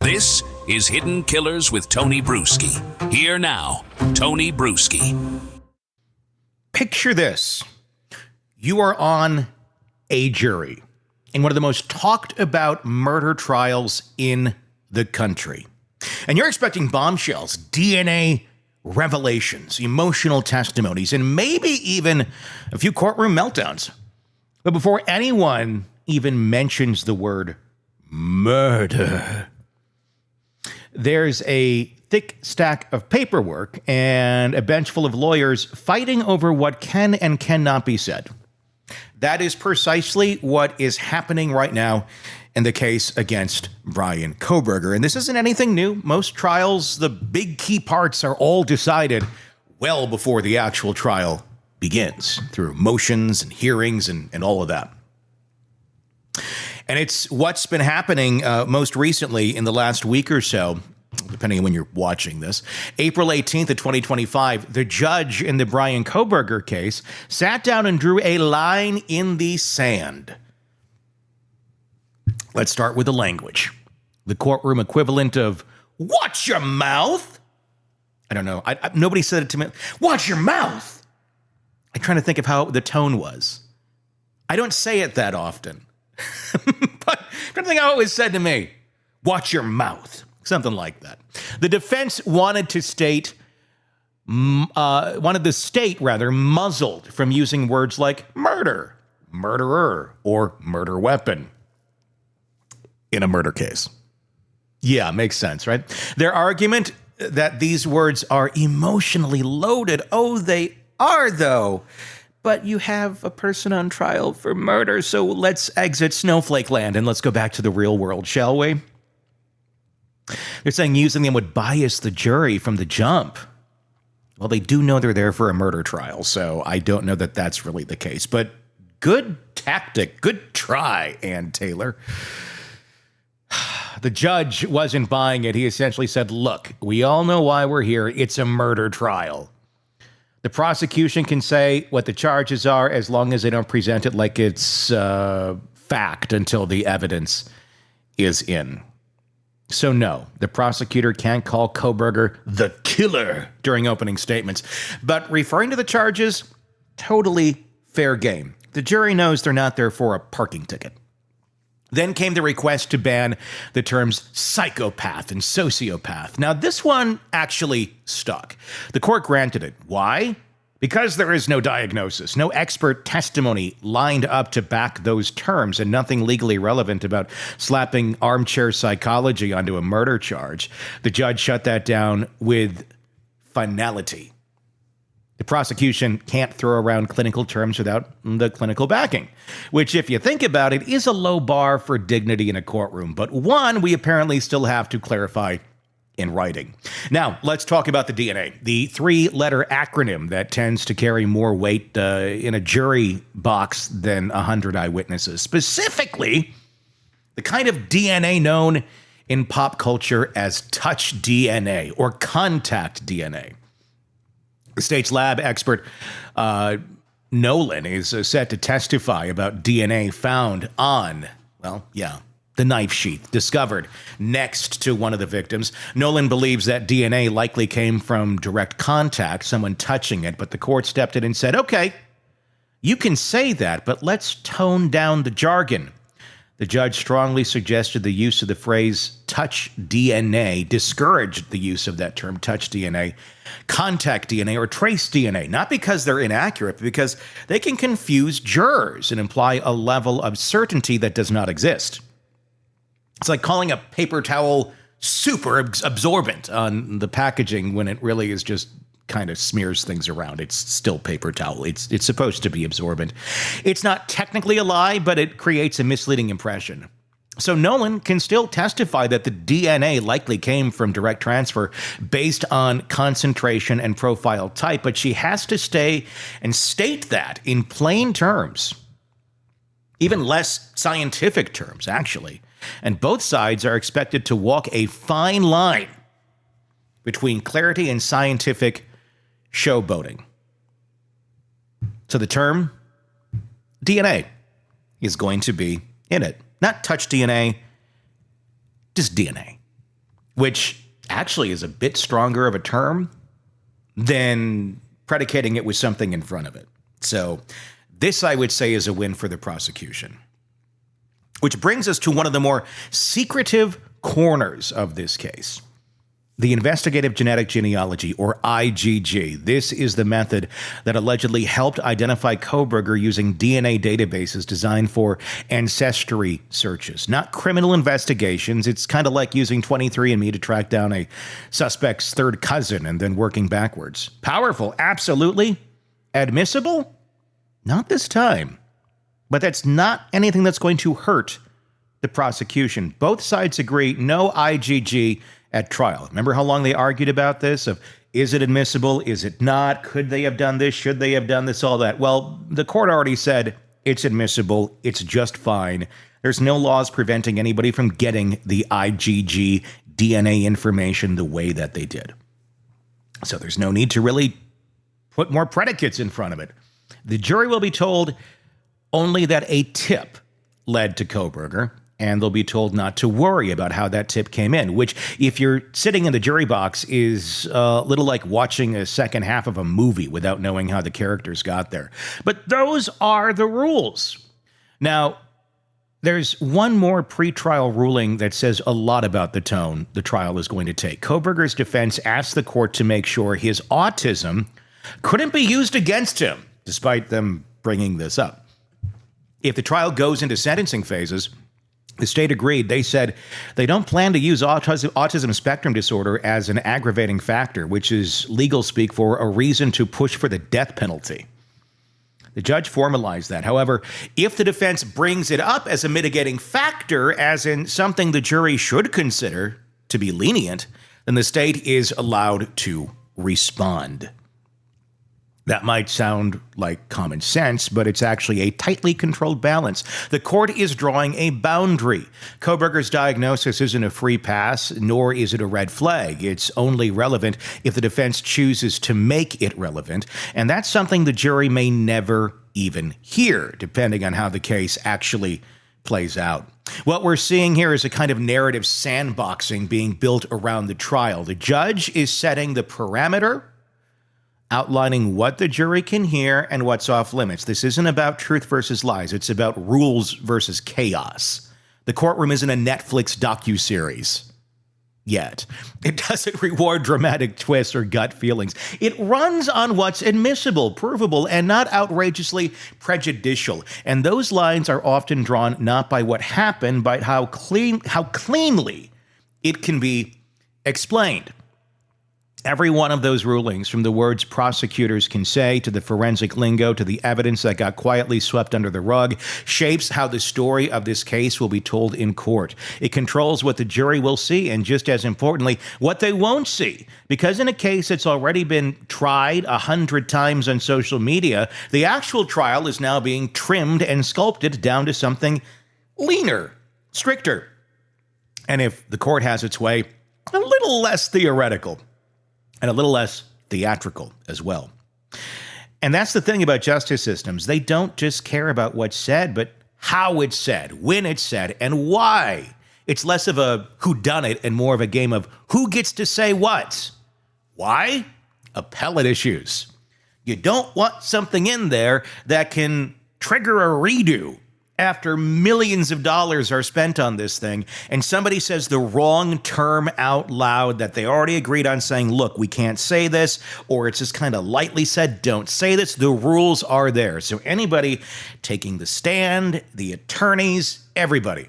This is Hidden Killers with Tony Bruschi. Here now, Tony Bruschi. Picture this. You are on a jury in one of the most talked about murder trials in the country. And you're expecting bombshells, DNA revelations, emotional testimonies, and maybe even a few courtroom meltdowns. But before anyone even mentions the word murder, there's a thick stack of paperwork and a bench full of lawyers fighting over what can and cannot be said. That is precisely what is happening right now in the case against Bryan Kohberger. And this isn't anything new. Most trials, the big key parts are all decided well before the actual trial begins, through motions and hearings and all of that. And it's what's been happening most recently in the last week or so, depending on when you're watching this. April 18th of 2025, the judge in the Bryan Kohberger case sat down and drew a line in the sand. Let's start with the language. The courtroom equivalent of, "Watch your mouth." I don't know. Nobody said it to me. "Watch your mouth." I'm trying to think of how the tone was. I don't say it that often. But I'm trying to think how it was said to me. "Watch your mouth." Something like that. The defense wanted the state muzzled from using words like murder, murderer, or murder weapon in a murder case. Yeah, makes sense, right? Their argument that these words are emotionally loaded. Oh, they are, though. But you have a person on trial for murder, so let's exit Snowflake Land and let's go back to the real world, shall we? They're saying using them would bias the jury from the jump. Well, they do know they're there for a murder trial, so I don't know that that's really the case. But good tactic, good try, Ann Taylor. The judge wasn't buying it. He essentially said, look, we all know why we're here. It's a murder trial. The prosecution can say what the charges are as long as they don't present it like it's fact until the evidence is in. So no, the prosecutor can't call Kohberger the killer during opening statements. But referring to the charges, totally fair game. The jury knows they're not there for a parking ticket. Then came the request to ban the terms psychopath and sociopath. Now, this one actually stuck. The court granted it. Why? Because there is no diagnosis, no expert testimony lined up to back those terms, and nothing legally relevant about slapping armchair psychology onto a murder charge. The judge shut that down with finality. The prosecution can't throw around clinical terms without the clinical backing, which, if you think about it, is a low bar for dignity in a courtroom, but one we apparently still have to clarify in writing. Now, let's talk about the DNA, the three-letter acronym that tends to carry more weight in a jury box than 100 eyewitnesses. Specifically, the kind of DNA known in pop culture as touch DNA or contact DNA. The state's lab expert, Nolan, is set to testify about DNA found on, the knife sheath discovered next to one of the victims. Nolan believes that DNA likely came from direct contact, someone touching it, but the court stepped in and said, okay, you can say that, but let's tone down the jargon. The judge strongly suggested the use of the phrase touch DNA, discouraged the use of that term, touch DNA, contact DNA, or trace DNA, not because they're inaccurate, but because they can confuse jurors and imply a level of certainty that does not exist. It's like calling a paper towel super absorbent on the packaging when it really is just kind of smears things around. It's still paper towel. It's supposed to be absorbent. It's not technically a lie, but it creates a misleading impression. So Nolan can still testify that the DNA likely came from direct transfer based on concentration and profile type, but she has to stay and state that in plain terms, even less scientific terms, actually. And both sides are expected to walk a fine line between clarity and scientific showboating. So the term DNA is going to be in it. Not touch DNA, just DNA. which actually is a bit stronger of a term than predicating it with something in front of it. So this, I would say, is a win for the prosecution. Which brings us to one of the more secretive corners of this case. The investigative genetic genealogy, or IgG. This is the method that allegedly helped identify Kohberger using DNA databases designed for ancestry searches, not criminal investigations. It's kind of like using 23andMe to track down a suspect's third cousin and then working backwards. Powerful, absolutely. Admissible? Not this time. But that's not anything that's going to hurt the prosecution. Both sides agree no IgG at trial. Remember how long they argued about this? Of is it admissible? Is it not? Could they have done this? Should they have done this? All that. Well, the court already said it's admissible. It's just fine. There's no laws preventing anybody from getting the IgG DNA information the way that they did. So there's no need to really put more predicates in front of it. The jury will be told only that a tip led to Kohberger, and they'll be told not to worry about how that tip came in, which, if you're sitting in the jury box, is a little like watching a second half of a movie without knowing how the characters got there. But those are the rules. Now, there's one more pretrial ruling that says a lot about the tone the trial is going to take. Kohberger's defense asked the court to make sure his autism couldn't be used against him, despite them bringing this up. If the trial goes into sentencing phases, the state agreed. They said they don't plan to use autism spectrum disorder as an aggravating factor, which is legal speak for a reason to push for the death penalty. The judge formalized that. However, if the defense brings it up as a mitigating factor, as in something the jury should consider to be lenient, then the state is allowed to respond. That might sound like common sense, but it's actually a tightly controlled balance. The court is drawing a boundary. Kohberger's diagnosis isn't a free pass, nor is it a red flag. It's only relevant if the defense chooses to make it relevant, and that's something the jury may never even hear, depending on how the case actually plays out. What we're seeing here is a kind of narrative sandboxing being built around the trial. The judge is setting the parameter, outlining what the jury can hear and what's off limits. This isn't about truth versus lies. It's about rules versus chaos. The courtroom isn't a Netflix docuseries yet. It doesn't reward dramatic twists or gut feelings. It runs on what's admissible, provable, and not outrageously prejudicial. And those lines are often drawn not by what happened, but how cleanly it can be explained. Every one of those rulings, from the words prosecutors can say to the forensic lingo to the evidence that got quietly swept under the rug, shapes how the story of this case will be told in court. It controls what the jury will see and, just as importantly, what they won't see. Because in a case that's already been tried 100 times on social media, the actual trial is now being trimmed and sculpted down to something leaner, stricter, and, if the court has its way, a little less theoretical. And a little less theatrical as well. And that's the thing about justice systems. They don't just care about what's said, but how it's said, when it's said, and why. It's less of a whodunit and more of a game of who gets to say what. Why? Appellate issues. You don't want something in there that can trigger a redo after millions of dollars are spent on this thing, and somebody says the wrong term out loud that they already agreed on, saying, look, we can't say this, or it's just kind of lightly said, don't say this. The rules are there. So anybody taking the stand, the attorneys, everybody,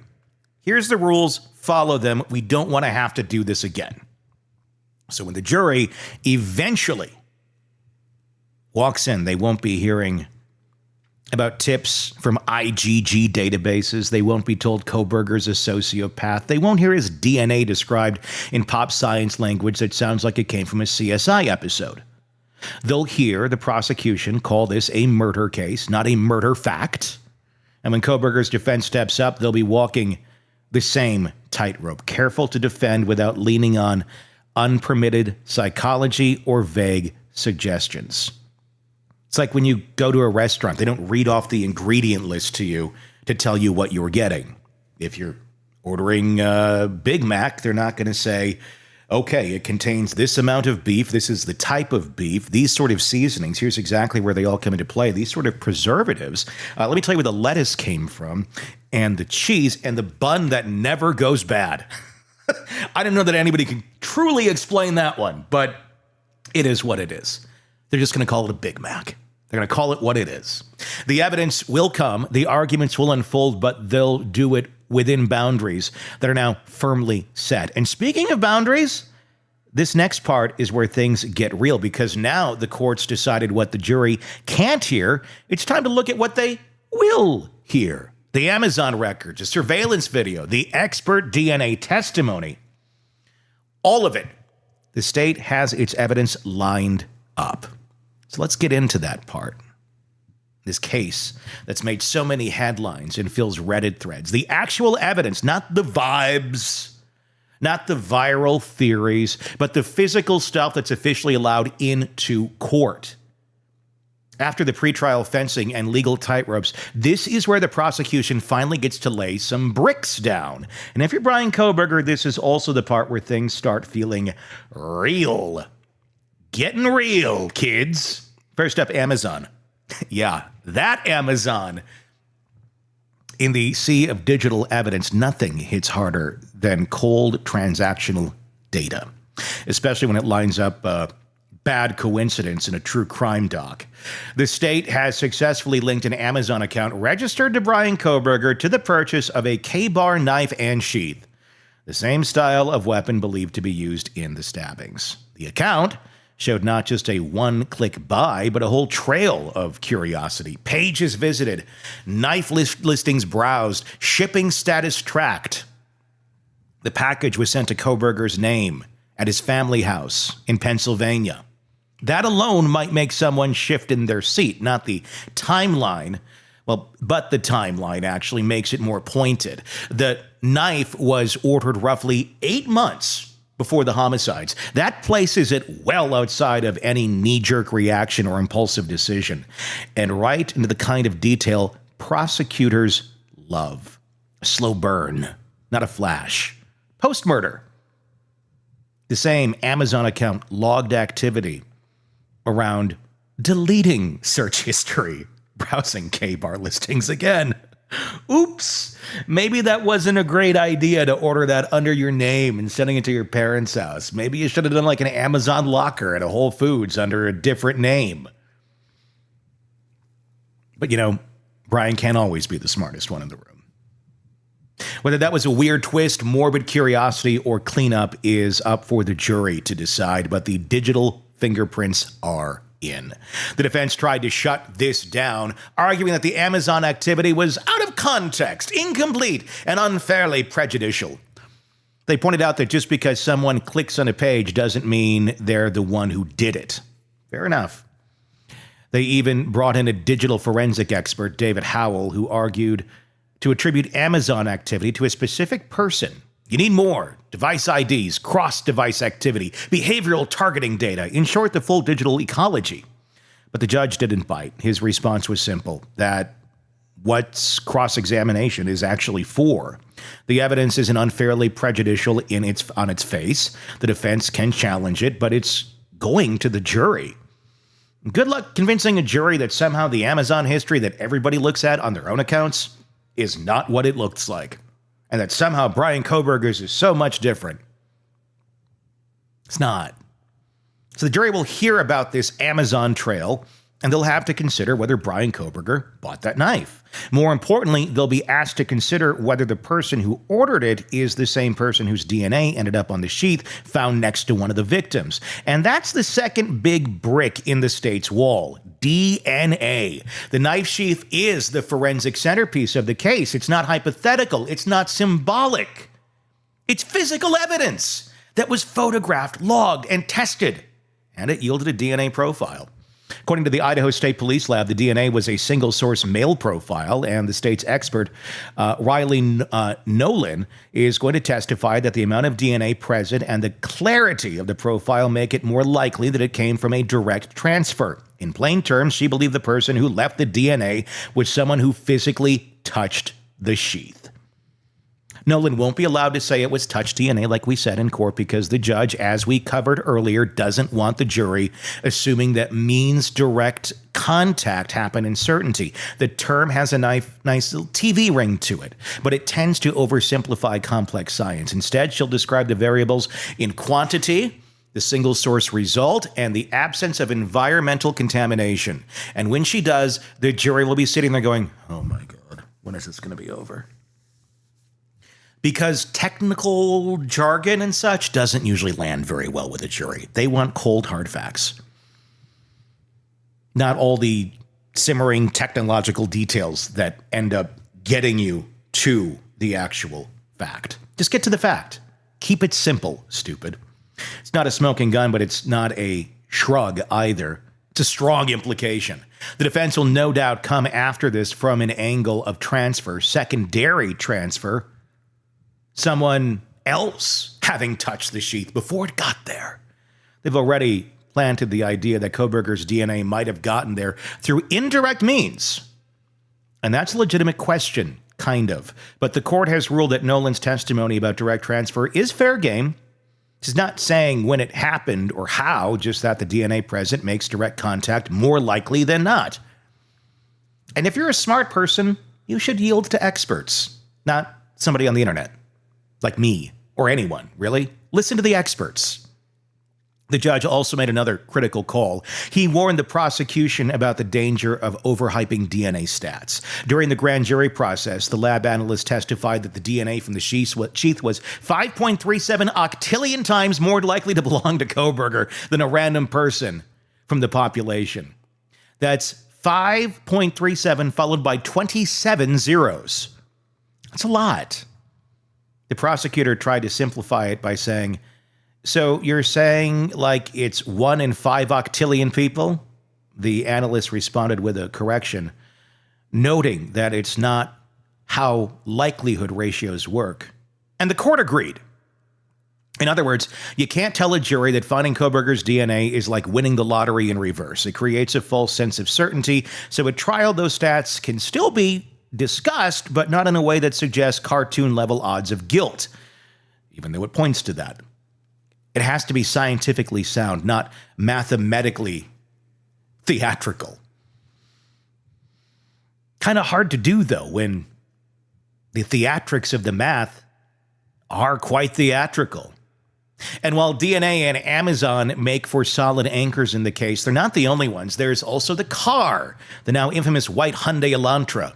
here's the rules, follow them. We don't want to have to do this again. So when the jury eventually walks in, they won't be hearing about tips from IgG databases. They won't be told Kohberger's a sociopath. They won't hear his DNA described in pop science language that sounds like it came from a CSI episode. They'll hear the prosecution call this a murder case, not a murder fact. And when Kohberger's defense steps up, they'll be walking the same tightrope, careful to defend without leaning on unpermitted psychology or vague suggestions. It's like when you go to a restaurant, they don't read off the ingredient list to you to tell you what you're getting. If you're ordering a Big Mac, they're not going to say, okay, it contains this amount of beef. This is the type of beef. These sort of seasonings. Here's exactly where they all come into play. These sort of preservatives. Let me tell you where the lettuce came from, and the cheese, and the bun that never goes bad. I don't know that anybody can truly explain that one, but it is what it is. They're just going to call it a Big Mac. They're going to call it what it is. The evidence will come. The arguments will unfold, but they'll do it within boundaries that are now firmly set. And speaking of boundaries, this next part is where things get real, because now the court's decided what the jury can't hear. It's time to look at what they will hear. The Amazon records, a surveillance video, the expert DNA testimony, all of it. The state has its evidence lined up. So let's get into that part. This case that's made so many headlines and fills Reddit threads. The actual evidence, not the vibes, not the viral theories, but the physical stuff that's officially allowed into court. After the pretrial fencing and legal tightropes, this is where the prosecution finally gets to lay some bricks down. And if you're Bryan Kohberger, this is also the part where things start feeling real. Getting real, kids. First up, Amazon. Yeah, that Amazon. In the sea of digital evidence, nothing hits harder than cold transactional data, especially when it lines up bad coincidence in a true crime doc. The state has successfully linked an Amazon account registered to Bryan Kohberger to the purchase of a K-bar knife and sheath, the same style of weapon believed to be used in the stabbings. The account showed not just a one-click buy, but a whole trail of curiosity. Pages visited, knife listings browsed, shipping status tracked. The package was sent to Kohberger's name at his family house in Pennsylvania. That alone might make someone shift in their seat, not the timeline. Well, but the timeline actually makes it more pointed. The knife was ordered roughly 8 months before the homicides. That places it well outside of any knee-jerk reaction or impulsive decision, and right into the kind of detail prosecutors love. A slow burn, not a flash. Post-murder. The same Amazon account logged activity around deleting search history, browsing K-bar listings again. Oops, maybe that wasn't a great idea to order that under your name and sending it to your parents' house. Maybe you should have done like an Amazon locker at a Whole Foods under a different name. But you know, Bryan can't always be the smartest one in the room. Whether that was a weird twist, morbid curiosity, or cleanup is up for the jury to decide, but the digital fingerprints are in. The defense tried to shut this down, arguing that the Amazon activity was out of context, incomplete, and unfairly prejudicial. They pointed out that just because someone clicks on a page doesn't mean they're the one who did it. Fair enough. They even brought in a digital forensic expert, David Howell, who argued to attribute Amazon activity to a specific person. You need more. Device IDs, cross-device activity, behavioral targeting data, in short, the full digital ecology. But the judge didn't bite. His response was simple, that what's cross-examination is actually for. The evidence isn't unfairly prejudicial on its face. The defense can challenge it, but it's going to the jury. Good luck convincing a jury that somehow the Amazon history that everybody looks at on their own accounts is not what it looks like, and that somehow Bryan Kohberger's is so much different. It's not. So the jury will hear about this Amazon trail, and they'll have to consider whether Bryan Kohberger bought that knife. More importantly, they'll be asked to consider whether the person who ordered it is the same person whose DNA ended up on the sheath found next to one of the victims. And that's the second big brick in the state's wall, DNA. The knife sheath is the forensic centerpiece of the case. It's not hypothetical. It's not symbolic. It's physical evidence that was photographed, logged, and tested, and it yielded a DNA profile. According to the Idaho State Police Lab, the DNA was a single-source male profile, and the state's expert, Riley Nolan, is going to testify that the amount of DNA present and the clarity of the profile make it more likely that it came from a direct transfer. In plain terms, she believed the person who left the DNA was someone who physically touched the sheath. Nolan won't be allowed to say it was touch DNA like we said in court because the judge, as we covered earlier, doesn't want the jury assuming that means direct contact happened in certainty. The term has a nice little TV ring to it, but it tends to oversimplify complex science. Instead, she'll describe the variables in quantity, the single source result, and the absence of environmental contamination. And when she does, the jury will be sitting there going, oh my God, when is this going to be over? Because technical jargon and such doesn't usually land very well with a jury. They want cold, hard facts. Not all the simmering technological details that end up getting you to the actual fact. Just get to the fact. Keep it simple, stupid. It's not a smoking gun, but it's not a shrug either. It's a strong implication. The defense will no doubt come after this from an angle of transfer, secondary transfer. Someone else having touched the sheath before it got there. They've already planted the idea that Kohberger's DNA might have gotten there through indirect means. And that's a legitimate question, kind of. But the court has ruled that Nolan's testimony about direct transfer is fair game. It's not saying when it happened or how, just that the DNA present makes direct contact more likely than not. And if you're a smart person, you should yield to experts, not somebody on the internet. Like me, or anyone, really. Listen to the experts. The judge also made another critical call. He warned the prosecution about the danger of overhyping DNA stats. During the grand jury process, the lab analyst testified that the DNA from the sheath was 5.37 octillion times more likely to belong to Kohberger than a random person from the population. That's 5.37 followed by 27 zeros. That's a lot. The prosecutor tried to simplify it by saying, so you're saying like it's 1 in 5 octillion people? The analyst responded with a correction, noting that it's not how likelihood ratios work. And the court agreed. In other words, you can't tell a jury that finding Kohberger's DNA is like winning the lottery in reverse. It creates a false sense of certainty. So at trial, those stats can still be discussed, but not in a way that suggests cartoon-level odds of guilt, even though it points to that. It has to be scientifically sound, not mathematically theatrical. Kind of hard to do, though, when the theatrics of the math are quite theatrical. And while DNA and Amazon make for solid anchors in the case, they're not the only ones. There's also the car, the now infamous white Hyundai Elantra.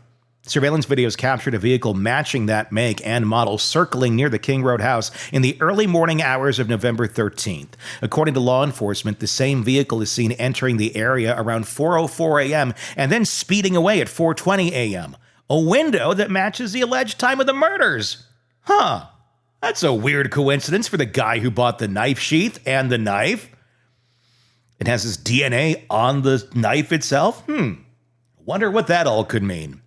Surveillance videos captured a vehicle matching that make and model circling near the King Road house in the early morning hours of November 13th. According to law enforcement, the same vehicle is seen entering the area around 4:04 a.m. and then speeding away at 4:20 a.m., a window that matches the alleged time of the murders. Huh. That's a weird coincidence for the guy who bought the knife sheath and the knife. It has his DNA on the knife itself. Wonder what that all could mean.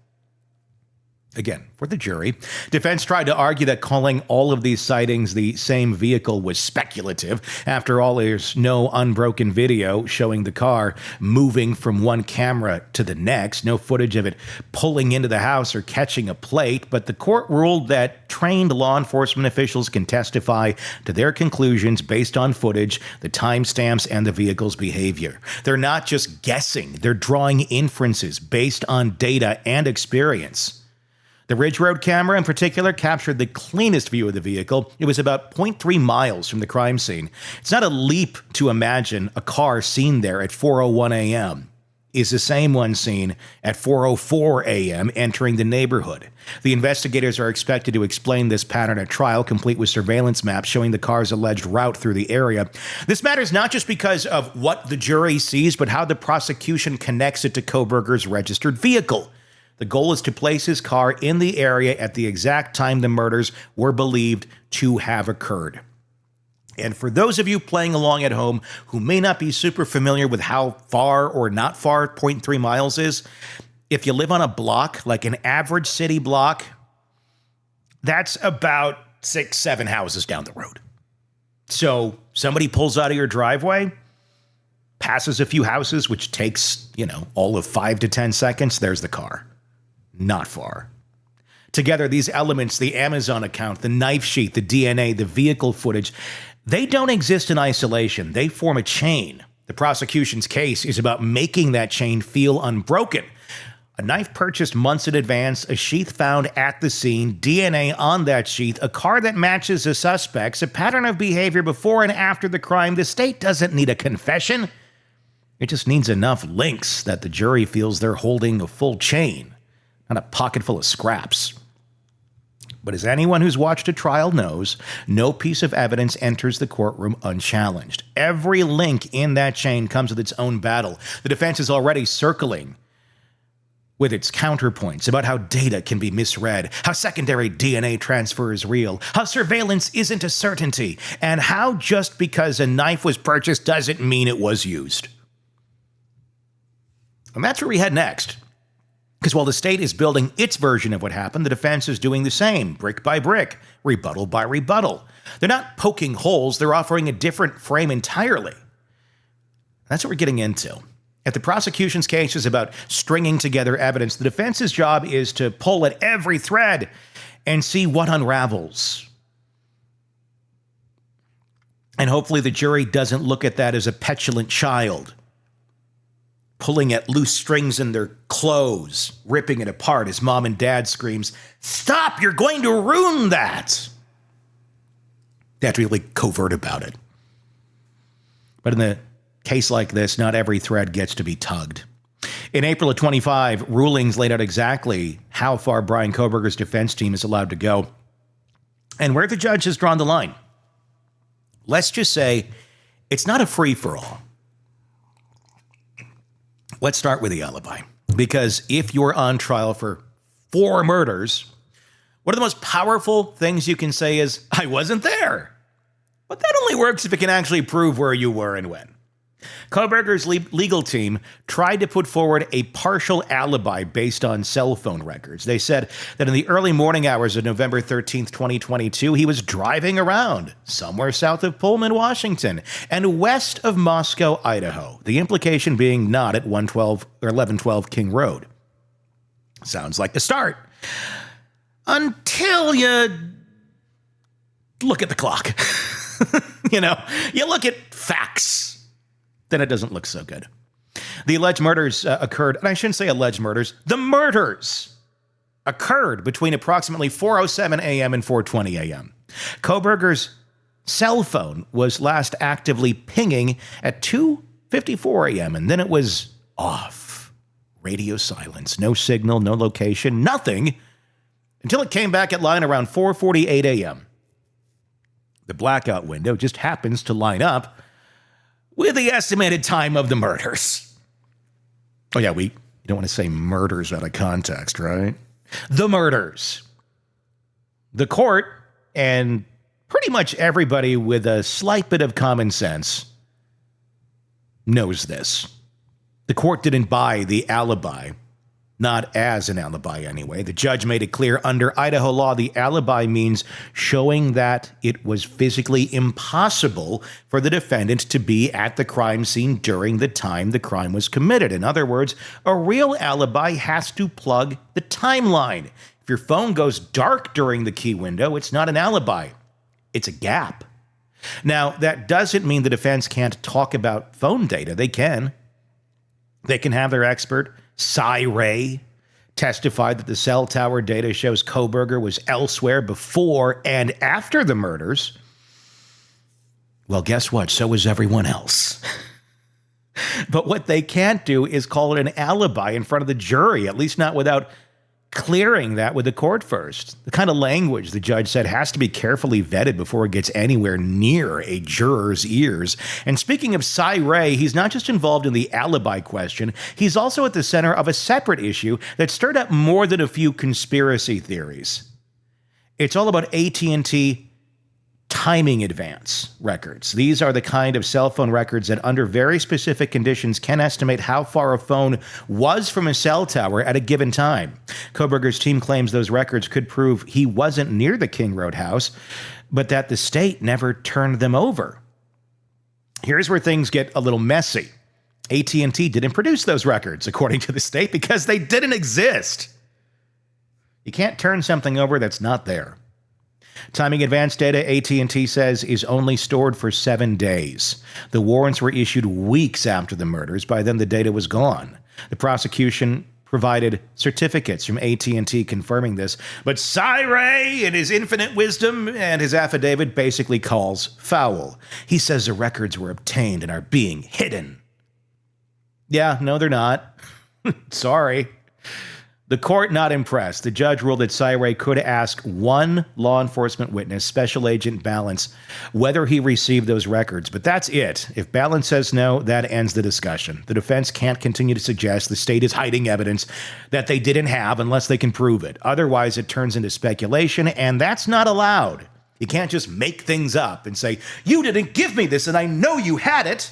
Again, for the jury, defense tried to argue that calling all of these sightings the same vehicle was speculative. After all, there's no unbroken video showing the car moving from one camera to the next, no footage of it pulling into the house or catching a plate, but the court ruled that trained law enforcement officials can testify to their conclusions based on footage, the timestamps, and the vehicle's behavior. They're not just guessing, they're drawing inferences based on data and experience. The Ridge Road camera in particular captured the cleanest view of the vehicle. It was about 0.3 miles from the crime scene. It's not a leap to imagine a car seen there at 4:01 a.m. is the same one seen at 4:04 a.m. entering the neighborhood. The investigators are expected to explain this pattern at trial, complete with surveillance maps showing the car's alleged route through the area. This matters not just because of what the jury sees, but how the prosecution connects it to Kohberger's registered vehicle. The goal is to place his car in the area at the exact time the murders were believed to have occurred. And for those of you playing along at home who may not be super familiar with how far or not far 0.3 miles is, if you live on a block, like an average city block, that's about 6-7 houses down the road. So somebody pulls out of your driveway, passes a few houses, which takes, all of 5 to 10 seconds, there's the car. Not far. Together, these elements, the Amazon account, the knife sheath, the DNA, the vehicle footage, they don't exist in isolation. They form a chain. The prosecution's case is about making that chain feel unbroken. A knife purchased months in advance, a sheath found at the scene, DNA on that sheath, a car that matches the suspects, a pattern of behavior before and after the crime. The state doesn't need a confession. It just needs enough links that the jury feels they're holding a full chain, not a pocket full of scraps. But as anyone who's watched a trial knows, no piece of evidence enters the courtroom unchallenged. Every link in that chain comes with its own battle. The defense is already circling with its counterpoints about how data can be misread, how secondary DNA transfer is real, how surveillance isn't a certainty, and how just because a knife was purchased doesn't mean it was used. And that's where we head next. Because while the state is building its version of what happened, the defense is doing the same, brick by brick, rebuttal by rebuttal. They're not poking holes, they're offering a different frame entirely. That's what we're getting into. If the prosecution's case is about stringing together evidence, the defense's job is to pull at every thread and see what unravels. And hopefully the jury doesn't look at that as a petulant child pulling at loose strings in their clothes, ripping it apart as mom and dad screams, "Stop, you're going to ruin that!" They have to be really covert about it. But in a case like this, not every thread gets to be tugged. In April of 25, rulings laid out exactly how far Bryan Kohberger's defense team is allowed to go and where the judge has drawn the line. Let's just say it's not a free-for-all. Let's start with the alibi. Because if you're on trial for 4 murders, one of the most powerful things you can say is, "I wasn't there." But that only works if it can actually prove where you were and when. Kohberger's legal team tried to put forward a partial alibi based on cell phone records. They said that in the early morning hours of November 13th, 2022, he was driving around somewhere south of Pullman, Washington, and west of Moscow, Idaho. The implication being not at 1112 King Road. Sounds like a start. Until you look at the clock. You look at facts. Then it doesn't look so good. The alleged murders occurred, and I shouldn't say alleged murders, the murders occurred between approximately 4:07 a.m. and 4:20 a.m. Kohberger's cell phone was last actively pinging at 2:54 a.m., and then it was off. Radio silence, no signal, no location, nothing, until it came back at line around 4:48 a.m. The blackout window just happens to line up with the estimated time of the murders. Oh yeah, you don't want to say murders out of context, right? The murders. The court, and pretty much everybody with a slight bit of common sense, knows this. The court didn't buy the alibi. Not as an alibi, anyway. The judge made it clear under Idaho law, the alibi means showing that it was physically impossible for the defendant to be at the crime scene during the time the crime was committed. In other words, a real alibi has to plug the timeline. If your phone goes dark during the key window, it's not an alibi. It's a gap. Now, that doesn't mean the defense can't talk about phone data. They can. They can have their expert, Cy Ray, testified that the cell tower data shows Kohberger was elsewhere before and after the murders. Well, guess what? So was everyone else. But what they can't do is call it an alibi in front of the jury, at least not without clearing that with the court first. The kind of language, the judge said, has to be carefully vetted before it gets anywhere near a juror's ears. And speaking of Cy Ray, he's not just involved in the alibi question, he's also at the center of a separate issue that stirred up more than a few conspiracy theories. It's all about AT&T timing advance records. These are the kind of cell phone records that under very specific conditions can estimate how far a phone was from a cell tower at a given time. Kohberger's team claims those records could prove he wasn't near the King Road house, but that the state never turned them over. Here's where things get a little messy. AT&T didn't produce those records, according to the state, because they didn't exist. You can't turn something over that's not there. Timing advance data, AT&T says, is only stored for 7 days. The warrants were issued weeks after the murders. By then, the data was gone. The prosecution provided certificates from AT&T confirming this, but Cy in his infinite wisdom and his affidavit basically calls foul. He says the records were obtained and are being hidden. Yeah, no, they're not. Sorry. The court not impressed. The judge ruled that Cy could ask one law enforcement witness, Special Agent Balance, whether he received those records. But that's it. If Balance says no, that ends the discussion. The defense can't continue to suggest the state is hiding evidence that they didn't have unless they can prove it. Otherwise, it turns into speculation, and that's not allowed. You can't just make things up and say, you didn't give me this, and I know you had it.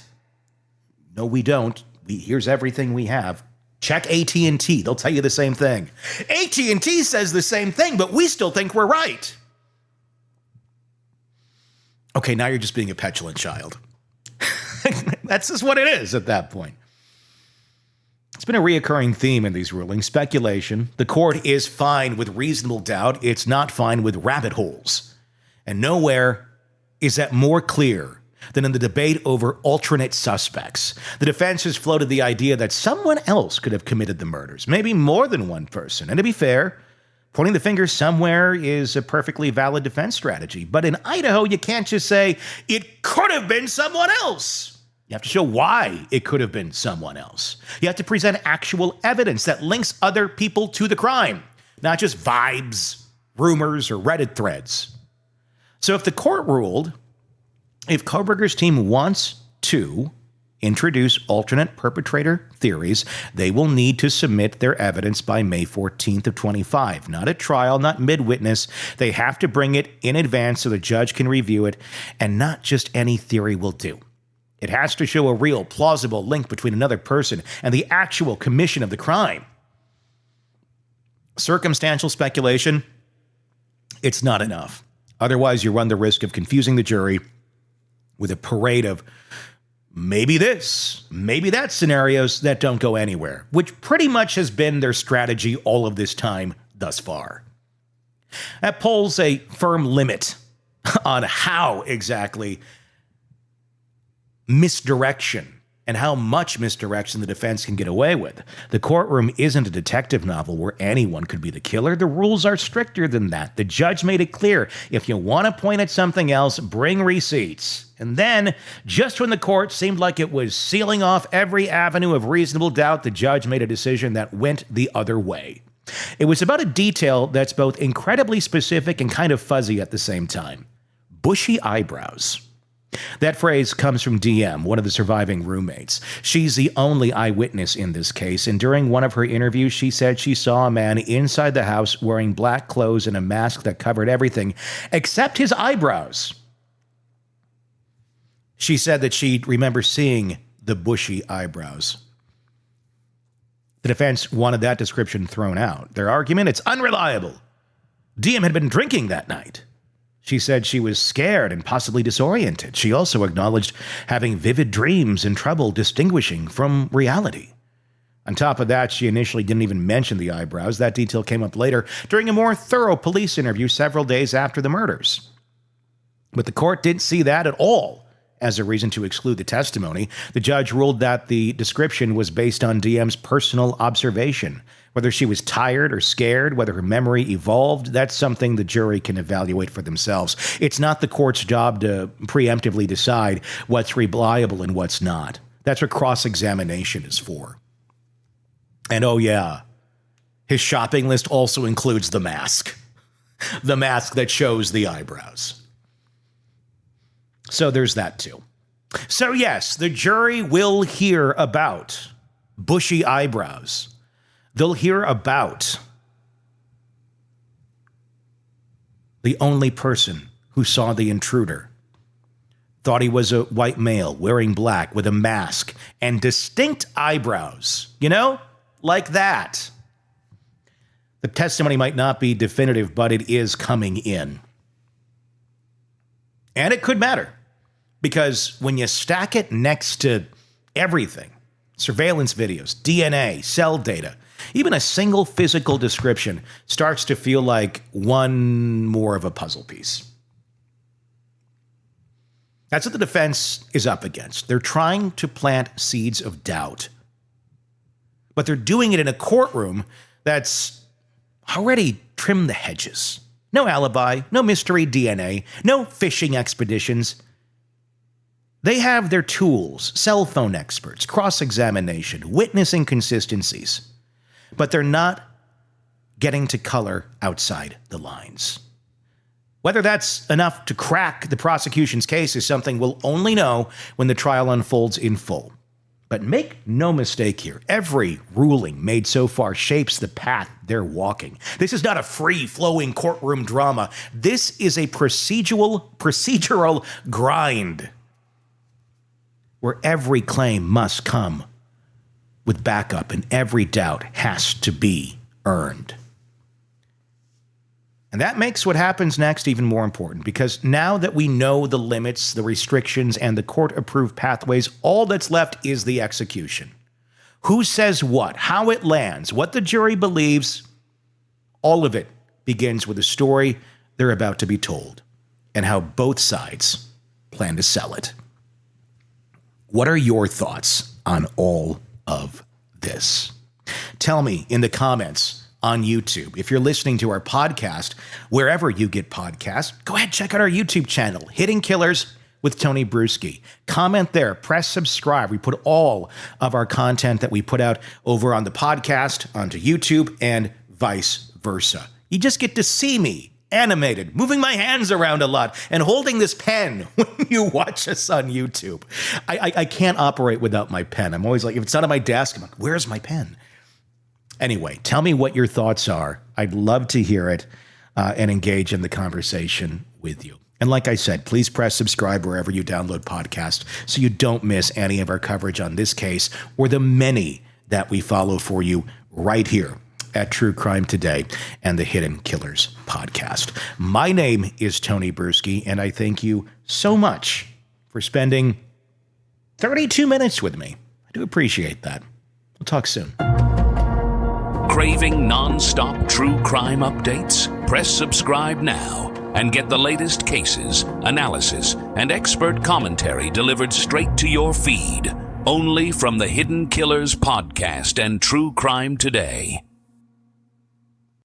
No, we don't. Here's everything we have. Check AT&T. They'll tell you the same thing. AT&T says the same thing, but we still think we're right. Okay, now you're just being a petulant child. That's just what it is at that point. It's been a reoccurring theme in these rulings. Speculation. The court is fine with reasonable doubt. It's not fine with rabbit holes. And nowhere is that more clear than in the debate over alternate suspects. The defense has floated the idea that someone else could have committed the murders, maybe more than one person. And to be fair, pointing the finger somewhere is a perfectly valid defense strategy. But in Idaho, you can't just say, it could have been someone else. You have to show why it could have been someone else. You have to present actual evidence that links other people to the crime, not just vibes, rumors, or Reddit threads. So if the court ruled, if Kohberger's team wants to introduce alternate perpetrator theories, they will need to submit their evidence by May 14th of 25. Not at trial, not mid-witness. They have to bring it in advance so the judge can review it, and not just any theory will do. It has to show a real, plausible link between another person and the actual commission of the crime. Circumstantial speculation, it's not enough. Otherwise, you run the risk of confusing the jury with a parade of maybe this, maybe that scenarios that don't go anywhere, which pretty much has been their strategy all of this time thus far. That pulls a firm limit on how exactly misdirection and how much misdirection the defense can get away with. The courtroom isn't a detective novel where anyone could be the killer. The rules are stricter than that. The judge made it clear, if you want to point at something else, bring receipts. And then, just when the court seemed like it was sealing off every avenue of reasonable doubt, the judge made a decision that went the other way. It was about a detail that's both incredibly specific and kind of fuzzy at the same time. Bushy eyebrows. That phrase comes from DM, one of the surviving roommates. She's the only eyewitness in this case, and during one of her interviews, she said she saw a man inside the house wearing black clothes and a mask that covered everything except his eyebrows. She said that she remembers seeing the bushy eyebrows. The defense wanted that description thrown out. Their argument, it's unreliable. DM had been drinking that night. She said she was scared and possibly disoriented. She also acknowledged having vivid dreams and trouble distinguishing from reality. On top of that, she initially didn't even mention the eyebrows. That detail came up later during a more thorough police interview several days after the murders. But the court didn't see that at all as a reason to exclude the testimony. The judge ruled that the description was based on DM's personal observation. Whether she was tired or scared, whether her memory evolved, that's something the jury can evaluate for themselves. It's not the court's job to preemptively decide what's reliable and what's not. That's what cross-examination is for. And oh yeah, his shopping list also includes the mask. The mask that shows the eyebrows. So there's that too. So yes, the jury will hear about bushy eyebrows. They'll hear about the only person who saw the intruder, thought he was a white male wearing black with a mask and distinct eyebrows, like that. The testimony might not be definitive, but it is coming in. And it could matter, because when you stack it next to everything, surveillance videos, DNA, cell data, even a single physical description starts to feel like one more of a puzzle piece. That's what the defense is up against. They're trying to plant seeds of doubt. But they're doing it in a courtroom that's already trimmed the hedges. No alibi, no mystery DNA, no fishing expeditions. They have their tools, cell phone experts, cross-examination, witness inconsistencies. But they're not getting to color outside the lines. Whether that's enough to crack the prosecution's case is something we'll only know when the trial unfolds in full. But make no mistake here, every ruling made so far shapes the path they're walking. This is not a free-flowing courtroom drama. This is a procedural grind where every claim must come with backup and every doubt has to be earned. And that makes what happens next even more important, because now that we know the limits, the restrictions, and the court-approved pathways, all that's left is the execution. Who says what, how it lands, what the jury believes, all of it begins with a story they're about to be told, and how both sides plan to sell it. What are your thoughts on all of this? Tell me in the comments on YouTube. If you're listening to our podcast, wherever you get podcasts, go ahead, check out our YouTube channel, Hidden Killers with Tony Bruschi. Comment there, press subscribe. We put all of our content that we put out over on the podcast onto YouTube and vice versa. You just get to see me animated, moving my hands around a lot, and holding this pen when you watch us on YouTube. I can't operate without my pen. I'm always like, if it's not on my desk, I'm like, where's my pen? Anyway, tell me what your thoughts are. I'd love to hear it and engage in the conversation with you. And like I said, please press subscribe wherever you download podcasts so you don't miss any of our coverage on this case or the many that we follow for you right here at True Crime Today and the Hidden Killers podcast. My name is Tony Bruschi, and I thank you so much for spending 32 minutes with me. I do appreciate that. We'll talk soon. Craving non-stop true crime updates? Press subscribe now and get the latest cases, analysis, and expert commentary delivered straight to your feed. Only from the Hidden Killers podcast and True Crime Today.